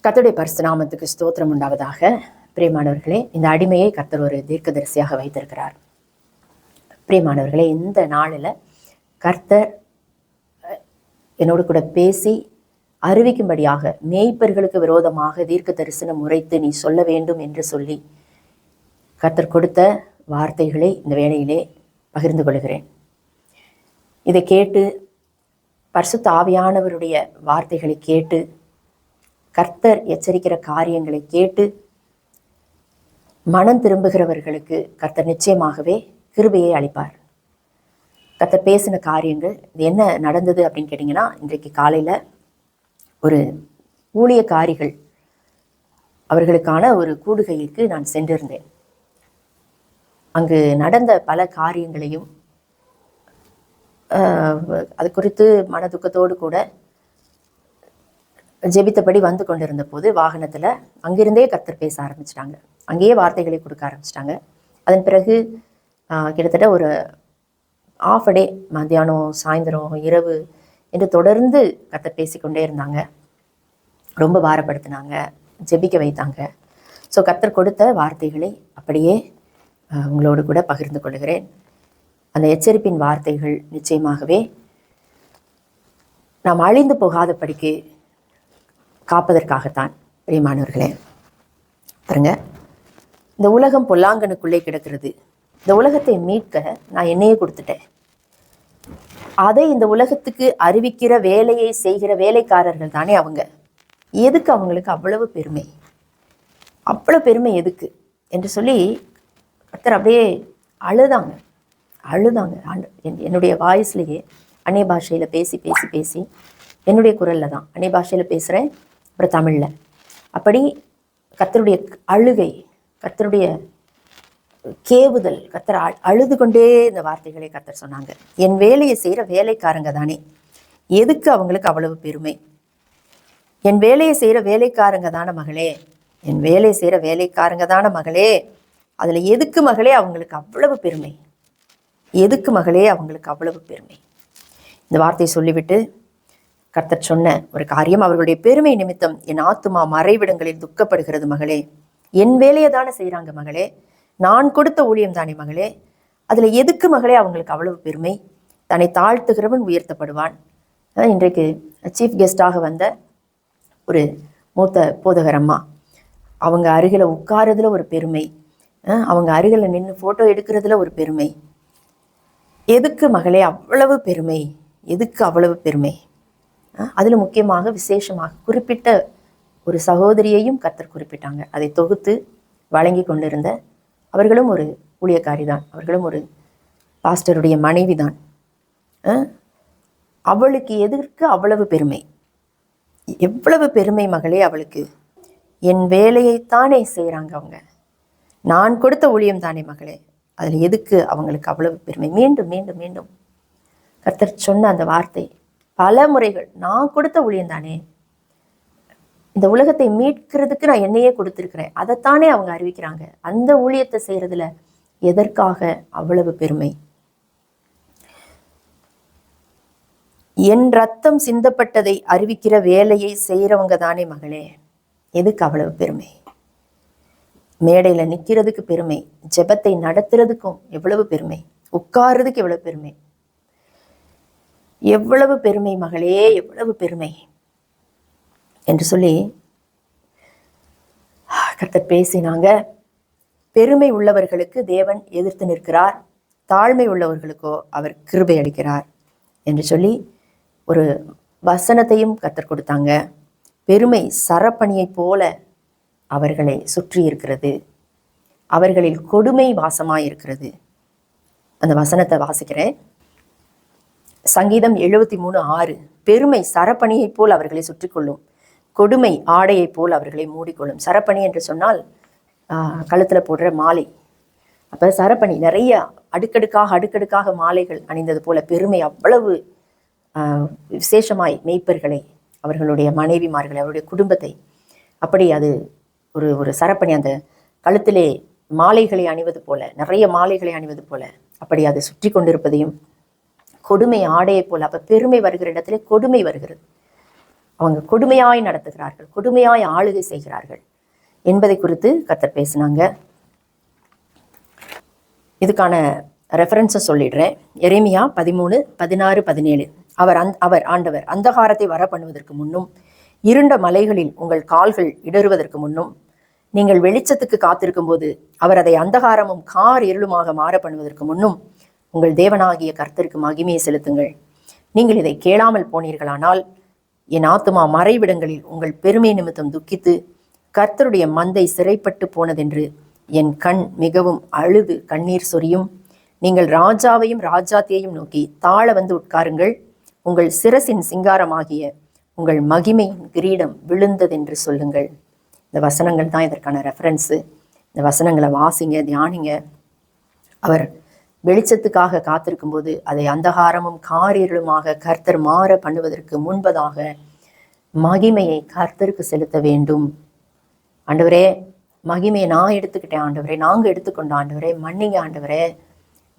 கர்த்தருடைய பரிசுத்த நாமத்துக்கு ஸ்தோத்திரம் உண்டாவதாக. பிரியமானவர்களே, இந்த அடிமையை கர்த்தர் ஒரு தீர்க்கதரிசியாக வைத்திருக்கிறார். பிரியமானவர்களே, இந்த நாளில் கர்த்தர் என்னோடு கூட பேசி அறிவிக்கும்படியாக மேய்ப்பர்களுக்கு விரோதமாக தீர்க்க தரிசனம் உரைத்து நீ சொல்ல வேண்டும் என்று சொல்லி கர்த்தர் கொடுத்த வார்த்தைகளை இந்த வேளையிலே பகிர்ந்து கொள்கிறேன். இதை கேட்டு பரிசுத்த ஆவியானவருடைய வார்த்தைகளை கேட்டு கர்த்தர் எச்சரிக்கிற காரியங்களை கேட்டு மனம் திரும்புகிறவர்களுக்கு கர்த்தர் நிச்சயமாகவே கிருபையை அளிப்பார். கர்த்தர் பேசின காரியங்கள் இது என்ன நடந்தது அப்படின்னு கேட்டிங்கன்னா, இன்றைக்கு காலையில் ஒரு ஊழியக்காரிகள் அவர்களுக்கான ஒரு கூடுகைக்கு நான் சென்றிருந்தேன். அங்கு நடந்த பல காரியங்களையும் அது குறித்து மன துக்கத்தோடு கூட ஜெபித்தபடி வந்து கொண்டிருந்த போது வாகனத்தில் அங்கிருந்தே கர்த்தர் பேச ஆரம்பிச்சிட்டாங்க. அங்கேயே வார்த்தைகளை கொடுக்க ஆரம்பிச்சிட்டாங்க. அதன் பிறகு கிட்டத்தட்ட ஒரு ½ டே, மத்தியானம், சாயந்தரம், இரவு என்று தொடர்ந்து கர்த்தர் பேசிக்கொண்டே இருந்தாங்க. ரொம்ப பாரப்படுத்தினாங்க, ஜெபிக்க வைத்தாங்க. ஸோ கர்த்தர் கொடுத்த வார்த்தைகளை அப்படியே உங்களோடு கூட பகிர்ந்து கொள்கிறேன். அந்த எச்சரிப்பின் வார்த்தைகள் நிச்சயமாகவே நாம் அழிந்து போகாதபடிக்கு காப்பதற்காகத்தான். பிரியமானவர்களே, பாருங்க, இந்த உலகம் பொல்லாங்கனுக்குள்ளே கிடக்கிறது. இந்த உலகத்தை மீட்க நான் என்னையே கொடுத்துட்டேன். அதை இந்த உலகத்துக்கு அறிவிக்கிற வேலையை செய்கிற வேலைக்காரர்கள் தானே அவங்க. எதுக்கு அவங்களுக்கு அவ்வளவு பெருமை? அவ்வளவு பெருமை எதுக்கு என்று சொல்லி கர்த்தர் அப்படியே அழுதாங்க. என்னுடைய வாய்ஸ்லேயே அந்நிய பாஷையில் பேசி பேசி பேசி என்னுடைய குரலில் தான் அந்நிய பாஷையில் பேசுகிறேன், அப்புறம் தமிழில். அப்படி கர்த்தருடைய அழுகை, கர்த்தருடைய கேவுதல், கர்த்தர் அழுது கொண்டே இந்த வார்த்தைகளை கர்த்தர் சொன்னாங்க. என் வேலையை செய்கிற வேலைக்காரங்க தானே, எதுக்கு அவங்களுக்கு அவ்வளவு பெருமை? என் வேலையை செய்கிற வேலைக்காரங்க தானே மகளே, என் வேலையை செய்கிற வேலைக்காரங்க தானே மகளே, அதில் எதுக்கு மகளே அவங்களுக்கு அவ்வளவு பெருமை? எதுக்கு மகளே அவங்களுக்கு அவ்வளவு பெருமை? இந்த வார்த்தையை சொல்லிவிட்டு கர்த்தர் சொன்ன ஒரு காரியம், அவர்களுடைய பெருமை நிமித்தம் என் ஆத்துமா மறைவிடங்களில் துக்கப்படுகிறது மகளே. என் வேலையை தானே செய்கிறாங்க மகளே, நான் கொடுத்த ஊழியம் தானே மகளே, அதில் எதுக்கு மகளே அவங்களுக்கு அவ்வளவு பெருமை? தன்னை தாழ்த்துகிறவன் உயர்த்தப்படுவான். இன்றைக்கு சீஃப் கெஸ்டாக வந்த ஒரு மூத்த போதகர் அம்மா, அவங்க அருகில் உட்காரதுல ஒரு பெருமை, அவங்க அருகில் நின்று ஃபோட்டோ எடுக்கிறதுல ஒரு பெருமை. எதுக்கு மகளே அவ்வளவு பெருமை? எதுக்கு அவ்வளவு பெருமை? அதில் முக்கியமாக விசேஷமாக குறிப்பிட்ட ஒரு சகோதரியையும் கர்த்தர் குறிப்பிட்டாங்க. அதை தொகுத்து வழங்கி கொண்டிருந்த அவர்களும் ஒரு ஊழியக்காரி தான், அவர்களும் ஒரு பாஸ்டருடைய மனைவி தான். அவளுக்கு எதற்கு அவ்வளவு பெருமை? எவ்வளவு பெருமை மகளே அவளுக்கு? என் வேலையைத்தானே செய்கிறாங்க அவங்க, நான் கொடுத்த ஊழியம் தானே மகளே, அதில் எதுக்கு அவங்களுக்கு அவ்வளவு பெருமை? மீண்டும் மீண்டும் மீண்டும் கர்த்தர் சொன்ன அந்த வார்த்தை பல முறைகள், நான் கொடுத்த ஊழியம் தானே, இந்த உலகத்தை மீட்கிறதுக்கு நான் என்னையே கொடுத்துருக்கிறேன், அதைத்தானே அவங்க அறிவிக்கிறாங்க, அந்த ஊழியத்தை செய்யறதுல எதற்காக அவ்வளவு பெருமை? என் ரத்தம் சிந்தப்பட்டதை அறிவிக்கிற வேலையை செய்கிறவங்க தானே மகளே, எதுக்கு அவ்வளவு பெருமை? மேடையில் நிற்கிறதுக்கு பெருமை, ஜெபத்தை நடத்துறதுக்கும் எவ்வளவு பெருமை, உட்கார்றதுக்கு எவ்வளவு பெருமை, எவ்வளவு பெருமை மகளே, எவ்வளவு பெருமை என்று சொல்லி கர்த்தர் பேசினாங்க. பெருமை உள்ளவர்களுக்கு தேவன் எதிர்த்து நிற்கிறார், தாழ்மை உள்ளவர்களுக்கோ அவர் கிருபை அளிக்கிறார் என்று சொல்லி ஒரு வசனத்தையும் கர்த்தர் கொடுத்தாங்க. பெருமை சரப்பணியை போல அவர்களை சுற்றி இருக்கிறது, அவர்களில் கொடுமை வாசமாய் இருக்கிறது. அந்த வசனத்தை வாசிக்கிறேன். சங்கீதம் 73:6. பெருமை சரப்பணியை போல் அவர்களை சுற்றி கொள்ளும், கொடுமை ஆடையை போல் அவர்களை மூடிக்கொள்ளும். சரப்பணி என்று சொன்னால் கழுத்தில் போடுற மாலை. அப்போ சரப்பணி நிறைய அடுக்கடுக்காக மாலைகள் அணிந்தது போல பெருமை அவ்வளவு விசேஷமாய் மேய்ப்பர்களை, அவர்களுடைய மனைவிமார்களை, அவருடைய குடும்பத்தை அப்படி அது ஒரு சரப்பணி, அந்த கழுத்திலே மாலைகளை அணிவது போல, நிறைய மாலைகளை அணிவது போல அப்படி அதை சுற்றி கொண்டிருப்பதையும், கொடுமை ஆடையை போல. அப்போ பெருமை வருகிற இடத்துல கொடுமை வருகிறது. அவங்க கொடுமையாய் நடத்துகிறார்கள், கொடுமையாய் ஆளுகை செய்கிறார்கள் என்பதை குறித்து கர்த்தர் பேசினாங்க. இதுக்கான ரெஃபரன்ஸை சொல்லிடுறேன். எரேமியா 13:16-17. அவர் ஆண்டவர் அந்தகாரத்தை வர பண்ணுவதற்கு முன்னும் இருண்ட மலைகளில் உங்கள் கால்கள் இடறுவதற்கு முன்னும் நீங்கள் வெளிச்சத்துக்கு காத்திருக்கும் போது அவர் அதை அந்தகாரமும் கார் இருளுமாக மாற பண்ணுவதற்கு முன்னும் உங்கள் தேவனாகிய கர்த்தருக்கு மகிமையை செலுத்துங்கள். நீங்கள் இதை கேளாமல் போனீர்களானால் என் ஆத்துமா மறைவிடங்களில் உங்கள் பெருமை நிமித்தம் துக்கித்து கர்த்தருடைய மந்தை சிறைப்பட்டு போனதென்று என் கண் மிகவும் அழுது கண்ணீர் சொரியும். நீங்கள் ராஜாவையும் ராஜாத்தியையும் நோக்கி தாழ வந்து உட்காருங்கள், உங்கள் சிரசின் சிங்காரமாகிய உங்கள் மகிமையின் கிரீடம் விழுந்ததென்று சொல்லுங்கள். இந்த வசனங்கள் தான் இதற்கான ரெஃபரன்ஸு. இந்த வசனங்களை வாசிங்க, தியானிங்க. அவர் வெளிச்சத்துக்காக காத்திருக்கும் போது அதை அந்தகாரமும் காரிருளுமாக கர்த்தர் மாற பண்ணுவதற்கு முன்பதாக மகிமையை கர்த்தருக்கு செலுத்த வேண்டும். ஆண்டவரே, மகிமையை நான் எடுத்துக்கிட்டேன் ஆண்டவரே, நாங்கள் எடுத்துக்கொண்டோம் ஆண்டவரே, மன்னிங்க ஆண்டவரே,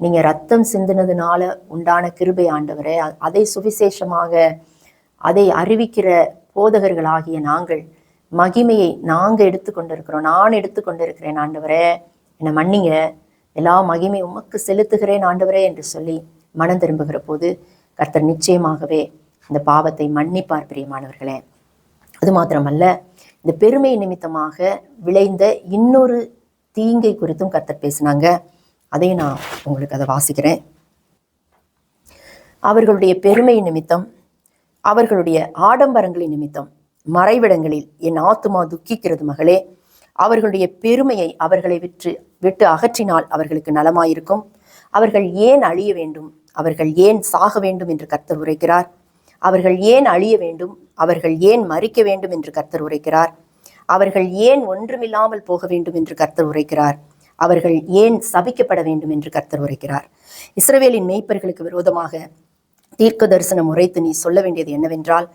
நீங்கள் ரத்தம் சிந்தினதுனால உண்டான கிருபை ஆண்டவரே, அதை சுவிசேஷமாக அதை அறிவிக்கிற போதகர்களாகிய நாங்கள் மகிமையை நாங்கள் எடுத்துக்கொண்டிருக்கிறோம், நான் எடுத்துக்கொண்டிருக்கிறேன் ஆண்டவரே, என்னை மன்னிங்க, எல்லா மகிமை உமக்கு செலுத்துகிறேன் ஆண்டவரே என்று சொல்லி மனம் திரும்புகிற போது கர்த்தர் நிச்சயமாகவே இந்த பாவத்தை மன்னிப்பார். பிரியமானவர்களே, அது மாத்திரமல்ல, இந்த பெருமை நிமித்தமாக விளைந்த இன்னொரு தீங்கை குறித்தும் கர்த்தர் பேசினாங்க. அதையும் நான் உங்களுக்கு அதை வாசிக்கிறேன். அவர்களுடைய பெருமை நிமித்தம், அவர்களுடைய ஆடம்பரங்களின் நிமித்தம் மறைவிடங்களில் என் ஆத்துமா துக்கிக்கிறது மகளே. அவர்களுடைய பெருமையை அவர்களை விட்டு அகற்றினால் அவர்களுக்கு நலமாயிருக்கும். அவர்கள் ஏன் அழிய வேண்டும், அவர்கள் ஏன் சாக வேண்டும் என்று கர்த்தர் உரைக்கிறார். அவர்கள் ஏன் அழிய வேண்டும், அவர்கள் ஏன் மரிக்க வேண்டும் என்று கர்த்தர் உரைக்கிறார். அவர்கள் ஏன் ஒன்றுமில்லாமல் போக வேண்டும் என்று கர்த்தர் உரைக்கிறார். அவர்கள் ஏன் சபிக்கப்பட வேண்டும் என்று கர்த்தர் உரைக்கிறார். இஸ்ரவேலின் மேய்ப்பர்களுக்கு விரோதமாக தீர்க்க தரிசனம் உரைத்து நீ சொல்ல வேண்டியது என்னவென்றால்,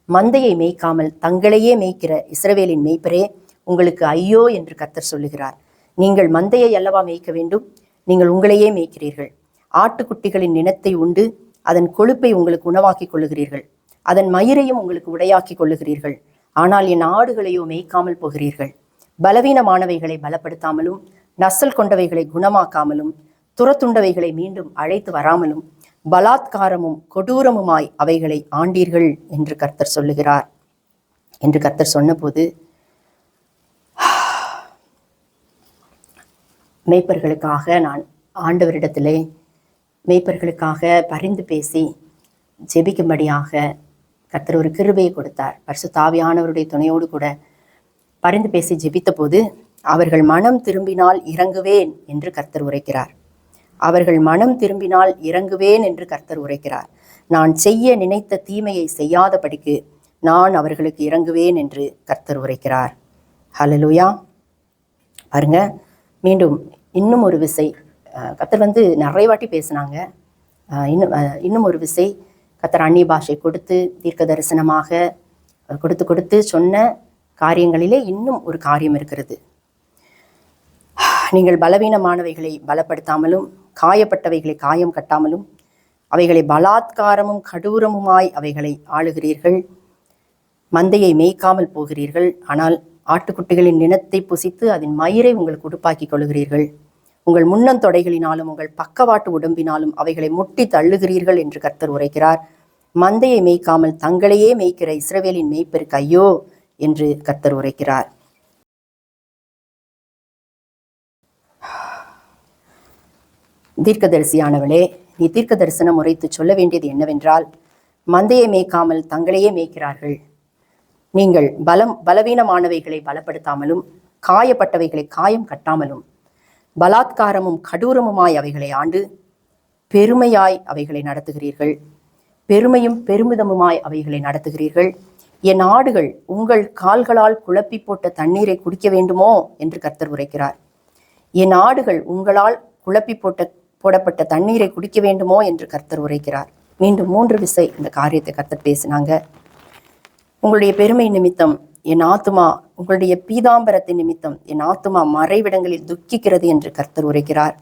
மந்தையை மேய்க்காமல் தங்களையே மேய்க்கிற இஸ்ரவேலின் மேய்ப்பரே, உங்களுக்கு ஐயோ என்று கர்த்தர் சொல்லுகிறார். நீங்கள் மந்தையை அல்லவா மேய்க்க வேண்டும், நீங்கள் உங்களையே மேய்க்கிறீர்கள். ஆட்டுக்குட்டிகளின் நினத்தை உண்டு அதன் கொழுப்பை உங்களுக்கு உணவாக்கி கொள்ளுகிறீர்கள், அதன் மயிரையும் உங்களுக்கு உடையாக்கி கொள்ளுகிறீர்கள். ஆனால் என் ஆடுகளையோ மேய்க்காமல் போகிறீர்கள். பலவீனமானவைகளை பலப்படுத்தாமலும் நசல் கொண்டவைகளை குணமாக்காமலும் துரத்துண்டவைகளை மீண்டும் அழைத்து வராமலும் பலாத்காரமும் கொடூரமுமாய் அவைகளை ஆண்டீர்கள் என்று கர்த்தர் சொல்லுகிறார் என்று கர்த்தர் சொன்னபோது, மேய்ப்பர்களுக்காக நான் ஆண்டவரிடத்திலே மேய்ப்பர்களுக்காக பரிந்து பேசி ஜெபிக்கும்படியாக கர்த்தர் ஒரு கிருபையை கொடுத்தார். பரிசுத்த ஆவியானவருடைய துணையோடு கூட பரிந்து பேசி ஜெபித்த போது, அவர்கள் மனம் திரும்பினால் இறங்குவேன் என்று கர்த்தர் உரைக்கிறார். அவர்கள் மனம் திரும்பினால் இறங்குவேன் என்று கர்த்தர் உரைக்கிறார். நான் செய்ய நினைத்த தீமையை செய்யாதபடிக்கு நான் அவர்களுக்கு இறங்குவேன் என்று கர்த்தர் உரைக்கிறார். ஹல்லேலூயா. பாருங்க, மீண்டும் இன்னும் ஒரு விசை கர்த்தர் நிறைய வாட்டி பேசினாங்க. இன்னும் ஒரு விசை கர்த்தர் அந்நிய பாஷை கொடுத்து தீர்க்க தரிசனமாக கொடுத்து சொன்ன காரியங்களிலே இன்னும் ஒரு காரியம் இருக்கிறது. நீங்கள் பலவீனமானவைகளை பலப்படுத்தாமலும் காயப்பட்டவைகளை காயம் கட்டாமலும் அவைகளை பலாத்காரமும் கடூரமுமாய் அவைகளை ஆளுகிறீர்கள். மந்தையை மேய்க்காமல் போகிறீர்கள், ஆனால் ஆட்டுக்குட்டிகளின் நினத்தை புசித்து அதன் மயிரை உங்களுக்கு உடுப்பாக்கி கொள்ளுகிறீர்கள். உங்கள் முன்னந்தொடைகளினாலும் உங்கள் பக்கவாட்டு உடம்பினாலும் அவைகளை முட்டி தள்ளுகிறீர்கள் என்று கர்த்தர் உரைக்கிறார். மந்தையை மேய்க்காமல் தங்களையே மேய்க்கிற இஸ்ரவேலின் மேய்ப்பருக்கு ஐயோ என்று கர்த்தர் உரைக்கிறார். தீர்க்கதரிசியானவளே, நீ தீர்க்க தரிசனம் உரைத்து சொல்ல வேண்டியது என்னவென்றால், மந்தையை மேய்க்காமல் தங்களையே மேய்க்கிறார்கள். நீங்கள் பலவீனமானவைகளை பலப்படுத்தாமலும் காயப்பட்டவைகளை காயம் கட்டாமலும் பலாத்காரமும் கடூரமுமாய் அவைகளை ஆண்டு பெருமையாய் அவைகளை நடத்துகிறீர்கள். பெருமையும் பெருமிதமுமாய் அவைகளை நடத்துகிறீர்கள். என் ஆடுகள் உங்கள் கால்களால் குழப்பி போட்ட தண்ணீரை குடிக்க வேண்டுமோ என்று கர்த்தர் உரைக்கிறார். என் ஆடுகள் உங்களால் குழப்பி போடப்பட்ட தண்ணீரை குடிக்க வேண்டுமோ என்று கர்த்தர் உரைக்கிறார். மீண்டும் 3 விசை இந்த காரியத்தை கர்த்தர் பேசினாங்க. உங்களுடைய பெருமை நிமித்தம் என் ஆத்துமா, உங்களுடைய பீதாம்பரத்தின் நிமித்தம் என் ஆத்துமா மறைவிடங்களில் துக்கிக்கிறது என்று கர்த்தர் உரைக்கிறார்.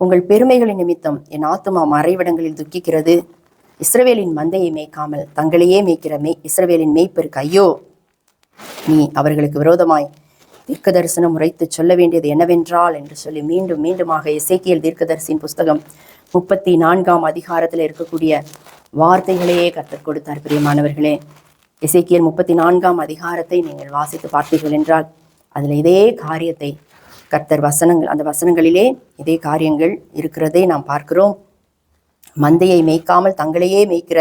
உங்கள் பெருமைகளின் நிமித்தம் என் ஆத்துமா மறைவிடங்களில் துக்கிக்கிறது. இஸ்ரவேலின் மந்தையை மேய்க்காமல் தங்களையே மேய்க்கிற இஸ்ரவேலின் மேய்ப்பருக்கு ஐயோ! நீ அவர்களுக்கு விரோதமாய் தீர்க்க தரிசனம் உரைத்து சொல்ல வேண்டியது என்னவென்றால் என்று சொல்லி மீண்டும் மீண்டுமாக எசேக்கியேல் தீர்க்கதரிசியின் புஸ்தகம் 34ஆம் அதிகாரத்தில் இருக்கக்கூடிய வார்த்தைகளையே கர்த்தர் கொடுத்தார். பிரியமானவர்களே, எசேக்கியேல் 34ஆம் அதிகாரத்தை நீங்கள் வாசித்து பார்த்தீர்கள் என்றால் அதில் இதே காரியத்தை கர்த்தர் அந்த வசனங்களிலே இதே காரியங்கள் இருக்கிறதை நாம் பார்க்கிறோம். மந்தையை மேய்க்காமல் தங்களையே மேய்க்கிற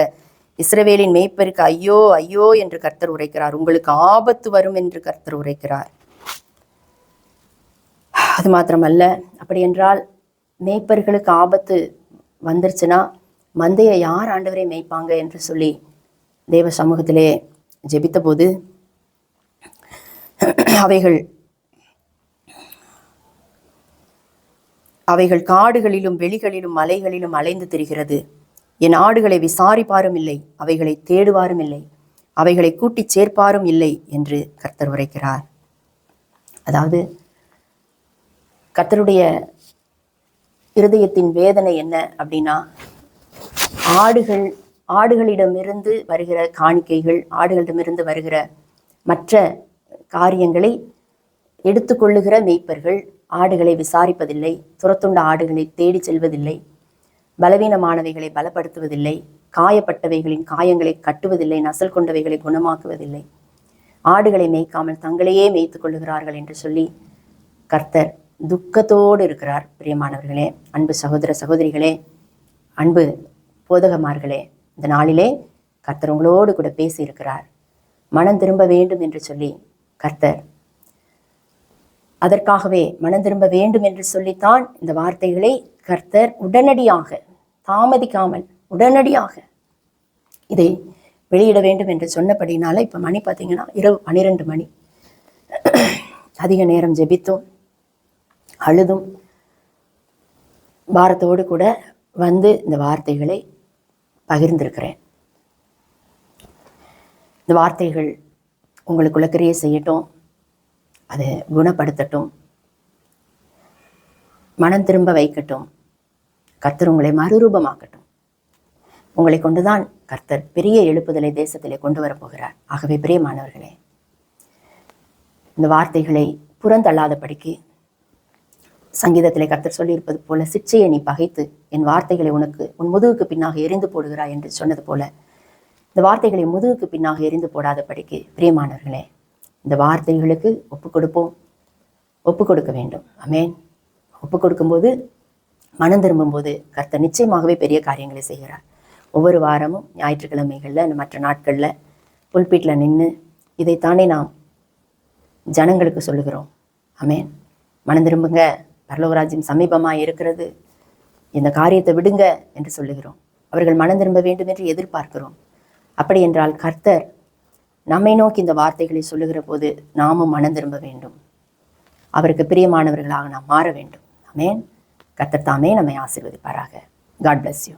இஸ்ரவேலின் மேய்ப்பருக்கு ஐயோ ஐயோ என்று கர்த்தர் உரைக்கிறார். உங்களுக்கு ஆபத்து வரும் என்று கர்த்தர் உரைக்கிறார். அது மாத்திரமல்ல, அப்படி என்றால் மேய்ப்பர்களுக்கு ஆபத்து வந்துருச்சுன்னா மந்தையை யார் ஆண்டவரை மேய்ப்பாங்க என்று சொல்லி தேவ சமூகத்திலே ஜெபித்த போது அவைகள் காடுகளிலும் வெளிகளிலும் மலைகளிலும் அலைந்து திரிகிறது. என் ஆடுகளை விசாரிப்பாரும் இல்லை, அவைகளை தேடுவாரும் இல்லை, அவைகளை கூட்டி சேர்ப்பாரும் இல்லை என்று கர்த்தர் உரைக்கிறார். அதாவது கர்த்தருடைய இருதயத்தின் வேதனை என்ன அப்படின்னா, ஆடுகளிடமிருந்து வருகிற காணிக்கைகள், ஆடுகளிடமிருந்து வருகிற மற்ற காரியங்களை எடுத்துக்கொள்ளுகிற மேய்ப்பர்கள் ஆடுகளை விசாரிப்பதில்லை, துரத்துண்ட ஆடுகளை தேடி செல்வதில்லை, பலவீனமானவைகளை பலப்படுத்துவதில்லை, காயப்பட்டவைகளின் காயங்களை கட்டுவதில்லை, நசல் கொண்டவைகளை குணமாக்குவதில்லை, ஆடுகளை மேய்க்காமல் தங்களையே மேய்த்து கொள்ளுகிறார்கள் என்று சொல்லி கர்த்தர் துக்கத்தோடு இருக்கிறார். பிரியமானவர்களே, அன்பு சகோதர சகோதரிகளே, அன்பு போதகமார்களே, இந்த நாளிலே கர்த்தர் உங்களோடு கூட பேசி இருக்கிறார். மனம் திரும்ப வேண்டும் என்று சொல்லி கர்த்தர் அதற்காகவே மனம் திரும்ப வேண்டும் என்று சொல்லித்தான் இந்த வார்த்தைகளை கர்த்தர் உடனடியாக தாமதிக்காமல் உடனடியாக இதை வெளியிட வேண்டும் என்று சொன்னபடினால இப்போ மணி பார்த்தீங்கன்னா இரவு 12 மணி. அதிக நேரம் ஜெபித்தும் அழுதும் பாரத்தோடு கூட வந்து இந்த வார்த்தைகளை பகிர்ந்திருக்கிறேன். இந்த வார்த்தைகள் உங்களுக்குள்ள கிரியை செய்யட்டும், அதை குணப்படுத்தட்டும், மனம் திரும்ப வைக்கட்டும், கர்த்தர் உங்களை மறுரூபமாக்கட்டும். உங்களை கொண்டுதான் கர்த்தர் பெரிய எழுப்புதலை தேசத்திலே கொண்டு வரப்போகிறார். ஆகவே பிரியமானவர்களே, இந்த வார்த்தைகளை புறந்தள்ளாதபடிக்கு சங்கீதத்திலே கர்த்தர் சொல்லியிருப்பது போல, சிற்சையை நீ பகைத்து என் வார்த்தைகளை உன் முதுகுக்கு பின்னாக எரிந்து போடுகிறாய் என்று சொன்னது போல, இந்த வார்த்தைகளை முதுகுக்கு பின்னாக எரிந்து போடாதபடிக்கு பிரியமானவர்களே, இந்த வார்த்தைகளுக்கு ஒப்பு கொடுக்க வேண்டும். ஆமென். ஒப்பு கொடுக்கும்போது, மனம் திரும்பும்போது கர்த்தர் நிச்சயமாகவே பெரிய காரியங்களை செய்கிறார். ஒவ்வொரு வாரமும் ஞாயிற்றுக்கிழமைகளில் மற்ற நாட்களில் புல்பீட்டில் நின்று இதைத்தானே நாம் ஜனங்களுக்கு சொல்லுகிறோம். ஆமென். மனம் திரும்புங்க, பரலோகராஜ்யம் சமீபமாக இருக்கிறது, இந்த காரியத்தை விடுங்க என்று சொல்லுகிறோம். அவர்கள் மனம் திரும்ப வேண்டும் என்று எதிர்பார்க்கிறோம். அப்படி என்றால் கர்த்தர் நம்மை நோக்கி இந்த வார்த்தைகளை சொல்லுகிற போது நாமும் மனம் திரும்ப வேண்டும். அவருக்கு பிரியமானவர்களாக நாம் மாற வேண்டும். ஆமென். கர்த்தர் தாமே நம்மை ஆசீர்வதிப்பாராக. God bless you.